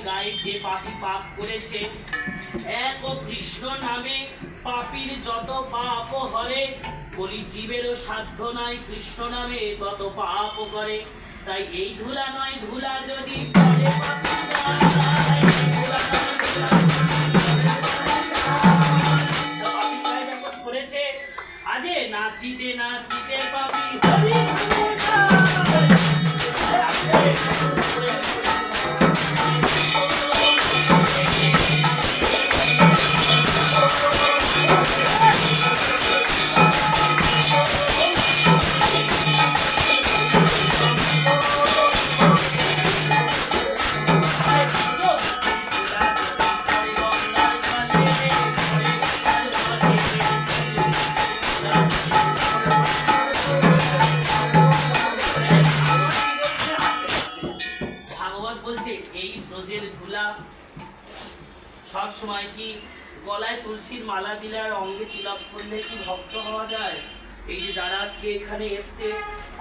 গায়ে যে পাপী পাপ করেছে, এক ও কৃষ্ণ নামে পাপীর যত পাপ হরে, বলি জীবেরও সাধ্য নাই কৃষ্ণ নামে তত পাপ করে। তাই এই ধুলা নয়, ধুলা যদি পড়ে পাপীর গায়ে, করেছে আজে নাচিতে নাচিতে পাপী হরি সব সময় কি গলায় তুলসীর মালা দিলে আর অঙ্গে তিলক করলে কি ভক্ত হওয়া যায়? এই যে যারা আজকে এখানে এসছে,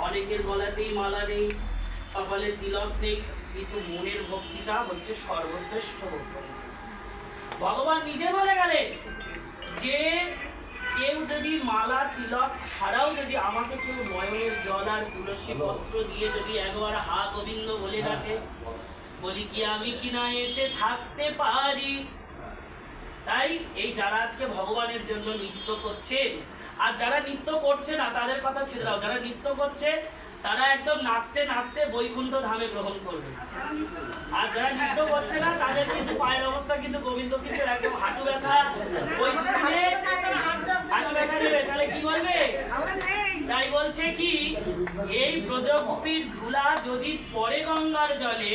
অনেকের গলাতেই মালা নেই, কপালে তিলক নেই, কিন্তু মনের ভক্তিটা হচ্ছে সর্বশ্রেষ্ঠ ভক্তি। ভগবান নিজে বলে গেলেন যে কেউ যদি মালা তিলক ছাড়াও যদি আমাকে কেউ নয়নের জল আর তুলসী পত্র দিয়ে যদি একবার হা গোবিন্দ বলে ডাকে, বলি কি আমি কি না এসে থাকতে পারি। তাই এই যারা আজকে ভগবানের জন্য নৃত্য করছেন, আর যারা নৃত্য করছে না তাদের কথা ছেড়ে দাও, যারা নৃত্য করছে তারা একদম নাচতে নাচতে বৈকুণ্ঠ ধামে গ্রহণ করবে। আর যারা নৃত্য করছে না তাদের কিন্তু পায়ের অবস্থা কিন্তু গোবিন্দ কিন্তু একদম হাঁটু ব্যথা, ওই হাঁটু ব্যথা নেবে, তাহলে কি বলবে? তাই বলছে কি এই ব্রজগোপীর ধুলা যদি পড়ে গঙ্গার জলে,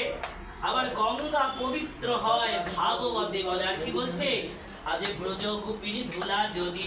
আবার গঙ্গা পবিত্র হয় ভাগবতে বলে। আর কি বলছে? আজ ব্রজগোপীর ধুলা যদি